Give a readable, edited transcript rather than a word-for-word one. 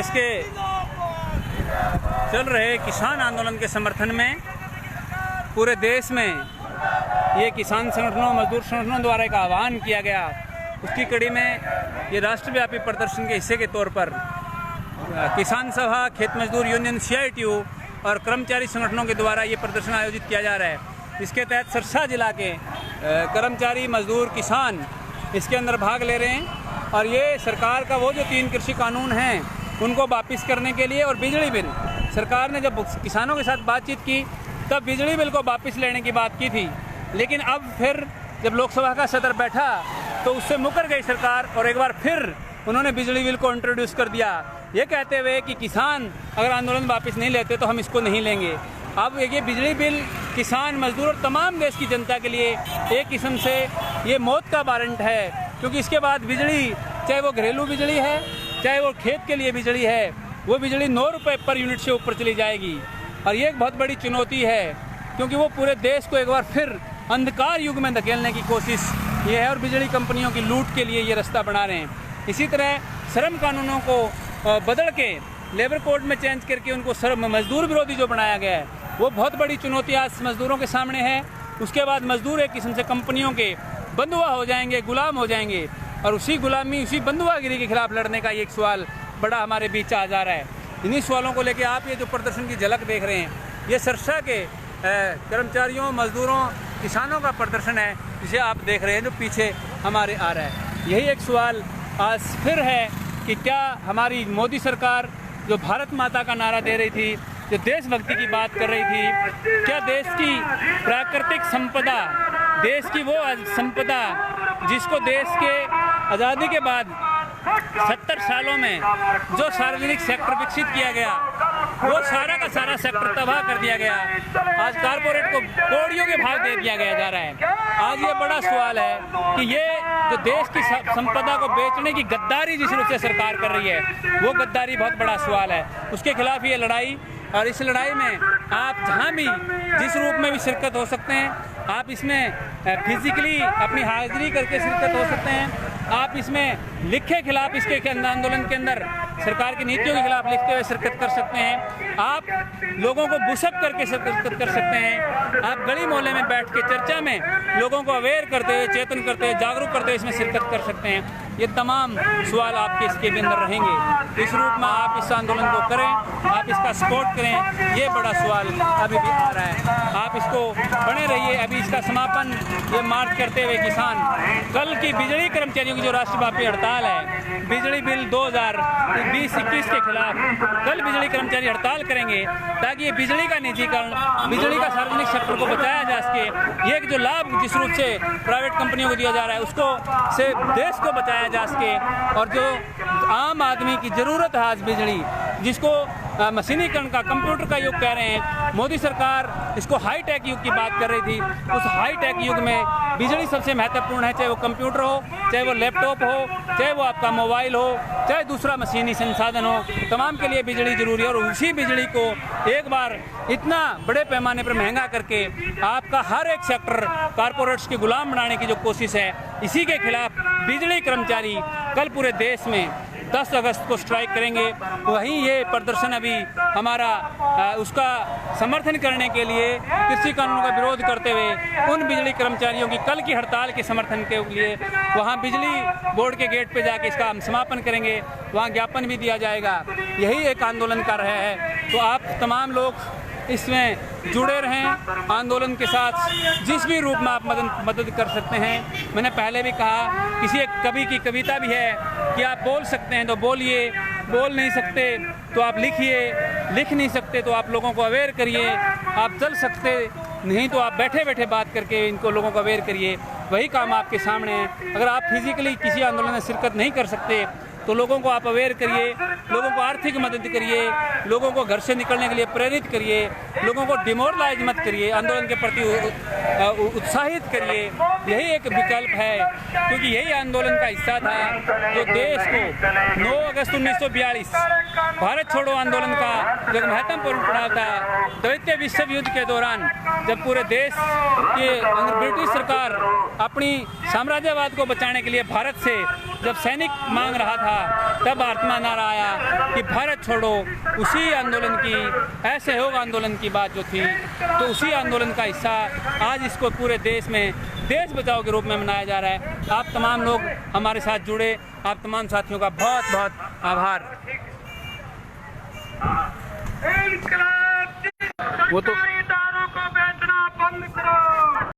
देश के चल रहे किसान आंदोलन के समर्थन में पूरे देश में ये किसान संगठनों, मजदूर संगठनों द्वारा एक आह्वान किया गया। उसकी कड़ी में ये राष्ट्रव्यापी प्रदर्शन के हिस्से के तौर पर किसान सभा, खेत मजदूर यूनियन, CITU और कर्मचारी संगठनों के द्वारा ये प्रदर्शन आयोजित किया जा रहा है। इसके तहत सिरसा जिला के कर्मचारी, मजदूर, किसान इसके अंदर भाग ले रहे हैं और ये सरकार का वो जो 3 कृषि कानून हैं उनको वापस करने के लिए और बिजली बिल, सरकार ने जब किसानों के साथ बातचीत की तब बिजली बिल को वापस लेने की बात की थी, लेकिन अब फिर जब लोकसभा का सत्र बैठा तो उससे मुकर गई सरकार और एक बार फिर उन्होंने बिजली बिल को इंट्रोड्यूस कर दिया, ये कहते हुए कि किसान अगर आंदोलन वापस नहीं लेते तो हम इसको नहीं लेंगे। अब ये बिजली बिल किसान, मजदूर और तमाम देश की जनता के लिए एक किस्म से ये मौत का वारंट है, क्योंकि इसके बाद बिजली, चाहे वो घरेलू बिजली है, चाहे वो खेत के लिए बिजली है, वो बिजली 9 रुपये पर यूनिट से ऊपर चली जाएगी। और ये एक बहुत बड़ी चुनौती है, क्योंकि वो पूरे देश को एक बार फिर अंधकार युग में धकेलने की कोशिश ये है और बिजली कंपनियों की लूट के लिए ये रास्ता बना रहे हैं। इसी तरह श्रम कानूनों को बदल के लेबर कोड में चेंज करके उनको श्रम मजदूर विरोधी जो बनाया गया है वो बहुत बड़ी चुनौती आज मजदूरों के सामने है। उसके बाद मजदूर एक किस्म से कंपनियों के बंधुआ हो जाएंगे, गुलाम हो जाएंगे और उसी गुलामी, उसी बंधुआगिरी के खिलाफ लड़ने का ये एक सवाल बड़ा हमारे बीच आ जा रहा है। इन्हीं सवालों को लेकर आप ये जो प्रदर्शन की झलक देख रहे हैं, ये सिरसा के कर्मचारियों, मजदूरों, किसानों का प्रदर्शन है जिसे आप देख रहे हैं जो पीछे हमारे आ रहा है। यही एक सवाल आज फिर है कि क्या हमारी मोदी सरकार जो भारत माता का नारा दे रही थी, जो देशभक्ति की बात कर रही थी, क्या देश की प्राकृतिक संपदा, देश की वो संपदा जिसको देश के आज़ादी के बाद 70 सालों में जो सार्वजनिक सेक्टर विकसित किया गया वो सारा का सारा सेक्टर तबाह कर दिया गया, आज कारपोरेट को कौड़ियों के भाव दे दिया गया जा रहा है। आज ये बड़ा सवाल है कि ये जो देश की संपदा को बेचने की गद्दारी जिस रूप से सरकार कर रही है वो गद्दारी बहुत बड़ा सवाल है। उसके खिलाफ ये लड़ाई, और इस लड़ाई में आप जहाँ भी जिस रूप में भी शिरकत हो सकते हैं, आप इसमें फिजिकली अपनी हाजिरी करके शिरकत हो सकते हैं, आप इसमें लिखे खिलाफ इसके आंदोलन के अंदर सरकार की नीतियों के खिलाफ लिखते हुए शिरकत कर सकते हैं, आप लोगों को बुशअप करके शिरकत कर सकते हैं, आप गली मोहल्ले में बैठ के चर्चा में लोगों को अवेयर करते हुए, चेतन करते हुए, जागरूक करते हुए इसमें शिरकत कर सकते हैं। ये तमाम सवाल आपके इसके भी अंदर रहेंगे। इस रूप में आप इस आंदोलन को करें, आप इसका सपोर्ट करें, ये बड़ा सवाल अभी भी आ रहा है। आप इसको बने रहिए। अभी इसका समापन ये मार्च करते हुए किसान कल की बिजली कर्मचारियों की जो राष्ट्रव्यापी हड़ताल है, बिजली बिल 2020-21 के खिलाफ कल बिजली कर्मचारी हड़ताल करेंगे ताकि ये बिजली का निजीकरण, बिजली का सार्वजनिक सेक्टर को बचाया जा सके। ये जो लाभ जिस रूप से प्राइवेट कंपनियों को दिया जा रहा है उसको से देश को बचाया जा सके, और जो आम आदमी की ज़रूरत है आज बिजली, जिसको मशीनीकरण का, कंप्यूटर का युग कह रहे हैं, मोदी सरकार इसको हाई टेक युग की बात कर रही थी। उस हाई टेक युग में बिजली सबसे महत्वपूर्ण है, चाहे वो कंप्यूटर हो, चाहे वो लैपटॉप हो, चाहे वो आपका मोबाइल हो, चाहे दूसरा मशीनी संसाधन हो, तमाम के लिए बिजली जरूरी है। और उसी बिजली को एक बार इतना बड़े पैमाने पर महंगा करके आपका हर एक सेक्टर कारपोरेट्स के गुलाम बनाने की जो कोशिश है, इसी के खिलाफ बिजली कर्मचारी कल पूरे देश में 10 अगस्त को स्ट्राइक करेंगे। वहीं ये प्रदर्शन अभी हमारा उसका समर्थन करने के लिए, कृषि कानूनों का विरोध करते हुए उन बिजली कर्मचारियों की कल की हड़ताल के समर्थन के लिए वहाँ बिजली बोर्ड के गेट पे जाके इसका हम समापन करेंगे, वहाँ ज्ञापन भी दिया जाएगा। यही एक आंदोलन कर रहे हैं। तो आप तमाम लोग इसमें जुड़े रहें आंदोलन के साथ, जिस भी रूप में आप मदद कर सकते हैं। मैंने पहले भी कहा, किसी एक कवि की कविता भी है कि आप बोल सकते हैं तो बोलिए, बोल नहीं सकते तो आप लिखिए, लिख नहीं सकते तो आप लोगों को अवेयर करिए, आप चल सकते नहीं तो आप बैठे बैठे बात करके इनको लोगों को अवेयर करिए। वही काम आपके सामने है। अगर आप फिजिकली किसी आंदोलन में शिरकत नहीं कर सकते तो लोगों को आप अवेयर करिए, लोगों को आर्थिक मदद करिए, लोगों को घर से निकलने के लिए प्रेरित करिए, लोगों को डिमोरलाइज मत करिए, आंदोलन के प्रति उत्साहित करिए। यही एक विकल्प है, क्योंकि यही आंदोलन का हिस्सा था जो देश को 9 अगस्त 1942 भारत छोड़ो आंदोलन का जो महत्वपूर्ण पड़ाव था। द्वितीय विश्व युद्ध के दौरान जब पूरे देश के अंदर ब्रिटिश सरकार अपनी साम्राज्यवाद को बचाने के लिए भारत से जब सैनिक मांग रहा था तब भारत नारा आया कि भारत छोड़ो। उसी आंदोलन की, असहयोग आंदोलन की बात जो थी, तो उसी आंदोलन का हिस्सा आज इसको पूरे देश में देश बचाओ के रूप में मनाया जा रहा है। आप तमाम लोग हमारे साथ जुड़े, आप तमाम साथियों का बहुत बहुत आभार। वो तो दारू को बेचना बंद करो।